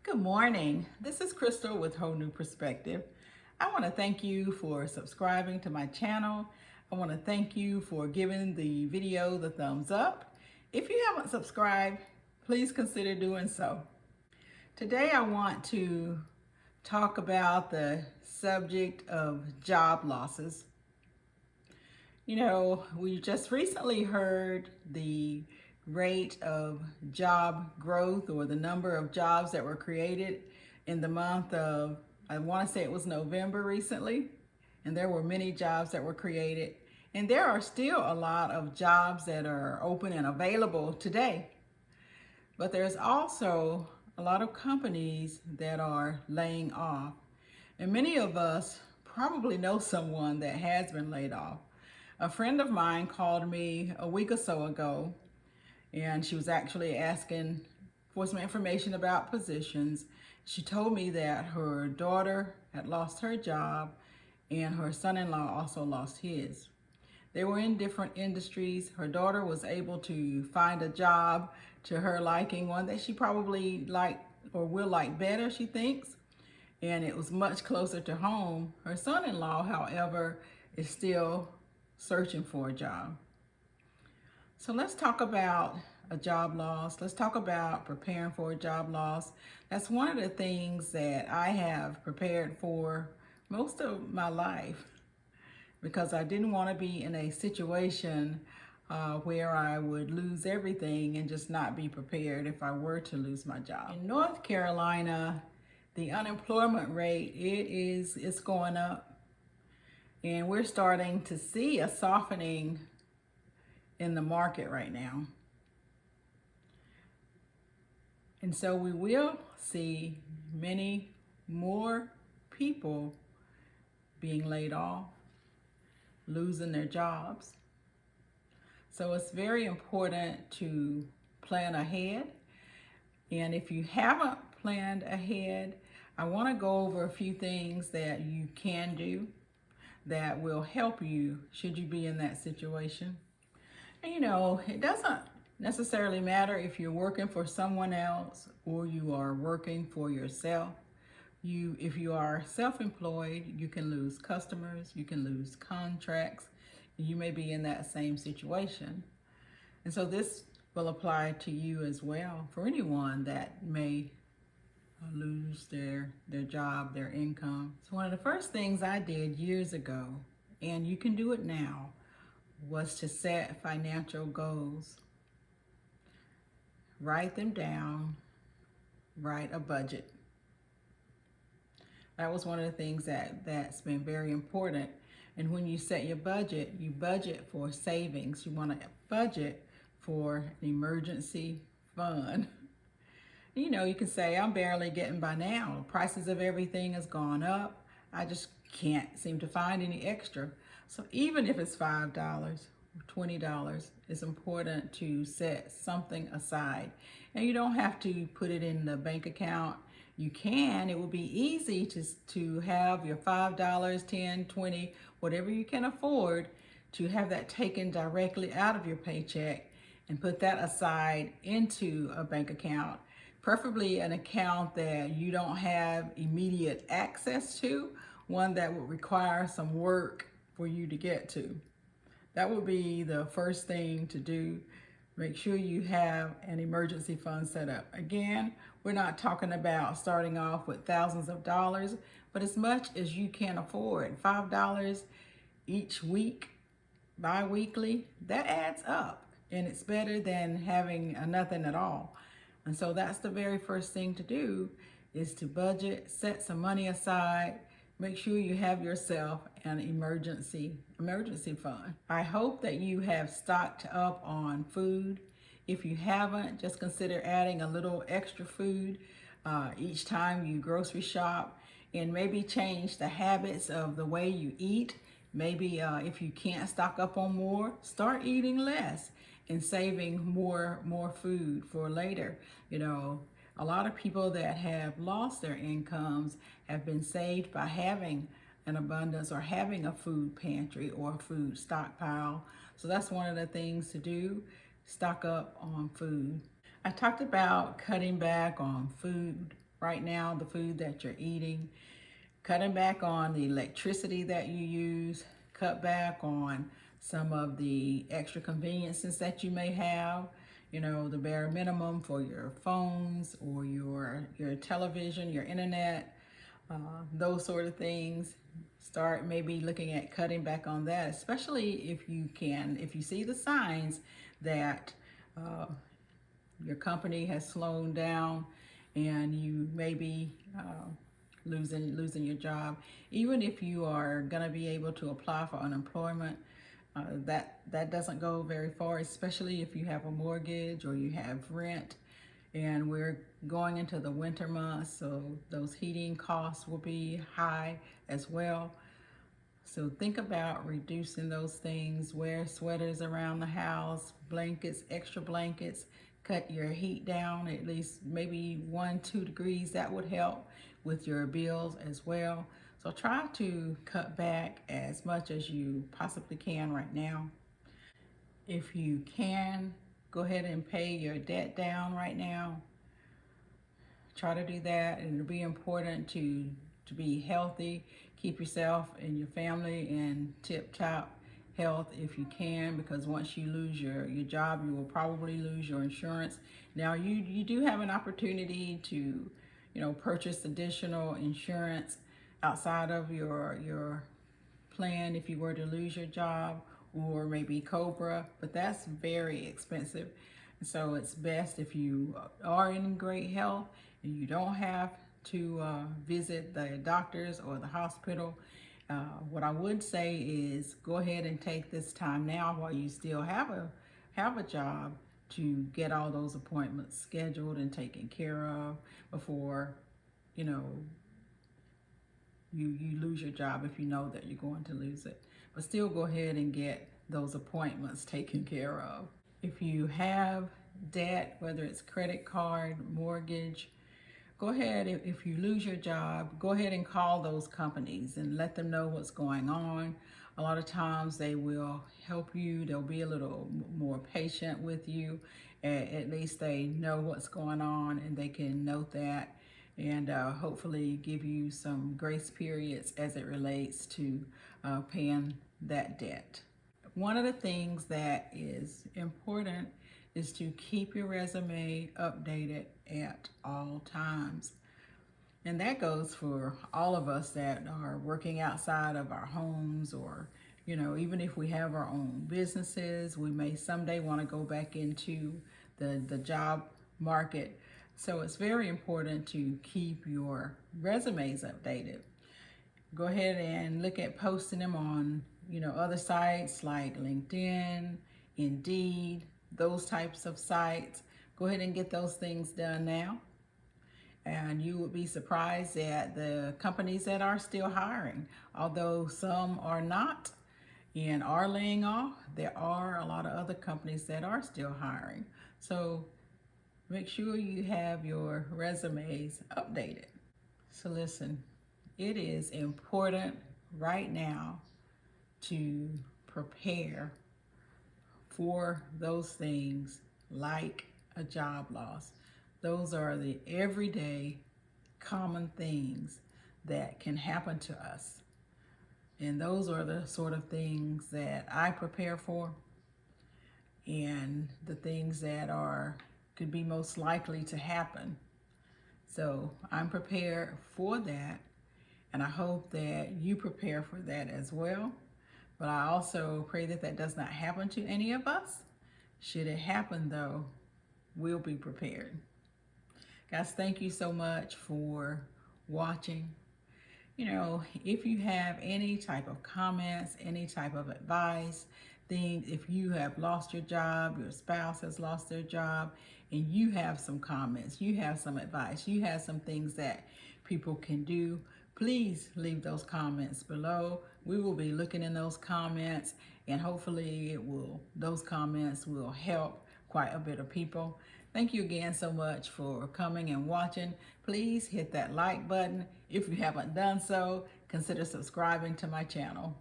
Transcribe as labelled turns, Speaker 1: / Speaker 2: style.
Speaker 1: Good morning. This is Crystal with Whole New Perspective. I want to thank you for subscribing to my channel. I want to thank you for giving the video the thumbs up. If you haven't subscribed, please consider doing so. Today I want to talk about the subject of job losses. You know, we just recently heard the rate of job growth, or the number of jobs that were created in the month of, I want to say it was November recently, and there were many jobs that were created. And there are still a lot of jobs that are open and available today. But there's also a lot of companies that are laying off. And many of us probably know someone that has been laid off. A friend of mine called me a week or so ago, and she was actually asking for some information about positions. She told me that her daughter had lost her job and her son-in-law also lost his. They were in different industries. Her daughter was able to find a job to her liking, one that she probably liked or will like better, she thinks, and it was much closer to home. Her son-in-law, however, is still searching for a job. So let's talk about a job loss. Let's talk about preparing for a job loss. That's one of the things that I have prepared for most of my life, because I didn't want to be in a situation where I would lose everything and just not be prepared if I were to lose my job. In North Carolina, the unemployment rate, it's going up. And we're starting to see a softening in the market right now. And so we will see many more people being laid off, losing their jobs. So it's very important to plan ahead. And if you haven't planned ahead, I want to go over a few things that you can do that will help you should you be in that situation. And you know, it doesn't necessarily matter if you're working for someone else or you are working for yourself. If you are self-employed, you can lose customers, you can lose contracts, and you may be in that same situation. And so this will apply to you as well, for anyone that may lose their job, their income. So one of the first things I did years ago, and you can do it now, was to set financial goals. Write them down, write a budget. That was one of the things that's been very important. And when you set your budget, you budget for savings. You want to budget for an emergency fund. You know, you can say, I'm barely getting by now. The prices of everything has gone up. I just can't seem to find any extra. So even if it's $5 or $20, it's important to set something aside. And you don't have to put it in the bank account. You can. It will be easy to have your $5, $10, $20, whatever you can afford, to have that taken directly out of your paycheck and put that aside into a bank account. Preferably an account that you don't have immediate access to, one that would require some work for you to get to. That would be the first thing to do. Make sure you have an emergency fund set up. Again, we're not talking about starting off with thousands of dollars, but as much as you can afford. $5 each week, bi-weekly, that adds up, and it's better than having nothing at all. And so that's the very first thing to do, is to budget, set some money aside, make sure you have yourself an emergency fund. I hope that you have stocked up on food. If you haven't, just consider adding a little extra food each time you grocery shop, and maybe change the habits of the way you eat. Maybe if you can't stock up on more, start eating less and saving more food for later. You know, a lot of people that have lost their incomes have been saved by having an abundance or having a food pantry or a food stockpile. So that's one of the things to do, stock up on food. I talked about cutting back on food right now, the food that you're eating, cutting back on the electricity that you use, cut back on some of the extra conveniences that you may have, you know, the bare minimum for your phones or your television, your internet, those sort of things. Start maybe looking at cutting back on that, especially if you can, if you see the signs that your company has slowed down and you may be losing your job. Even if you are going to be able to apply for unemployment, that doesn't go very far, especially if you have a mortgage or you have rent. And we're going into the winter months, so those heating costs will be high as well. So think about reducing those things. Wear sweaters around the house, blankets, extra blankets. Cut your heat down at least maybe 1-2 degrees. That would help with your bills as well. So try to cut back as much as you possibly can right now. If you can, go ahead and pay your debt down right now. Try to do that, and it'll be important to be healthy. Keep yourself and your family in tip-top health if you can, because once you lose your job, you will probably lose your insurance. Now you do have an opportunity to, you know, purchase additional insurance outside of your plan if you were to lose your job, or maybe Cobra, but that's very expensive. So it's best if you are in great health and you don't have to visit the doctors or the hospital. What I would say is go ahead and take this time now while you still have a job to get all those appointments scheduled and taken care of before, you know, you lose your job if you know that you're going to lose it. But still go ahead and get those appointments taken care of. If you have debt, whether it's credit card, mortgage, go ahead, if you lose your job, go ahead and call those companies and let them know what's going on. A lot of times they will help you. They'll be a little more patient with you. At least they know what's going on and they can note that, and hopefully give you some grace periods as it relates to paying that debt. One of the things that is important is to keep your resume updated at all times. And that goes for all of us that are working outside of our homes, or, you know, even if we have our own businesses, we may someday want to go back into the job market. So it's very important to keep your resumes updated. Go ahead and look at posting them on, you know, other sites like LinkedIn, Indeed, those types of sites. Go ahead and get those things done now. And you would be surprised at the companies that are still hiring. Although some are not and are laying off, there are a lot of other companies that are still hiring. So make sure you have your resumes updated. So listen, it is important right now to prepare for those things like a job loss. Those are the everyday common things that can happen to us. And those are the sort of things that I prepare for, and the things that could be most likely to happen. So I'm prepared for that, and I hope that you prepare for that as well. But I also pray that that does not happen to any of us. Should it happen though, we'll be prepared. Guys, thank you so much for watching. You know, if you have any type of comments, any type of advice, things, if you have lost your job, your spouse has lost their job, and you have some comments, you have some advice, you have some things that people can do, please leave those comments below. We will be looking in those comments, and hopefully those comments will help quite a bit of people. Thank you again so much for coming and watching. Please hit that like button. If you haven't done so, consider subscribing to my channel.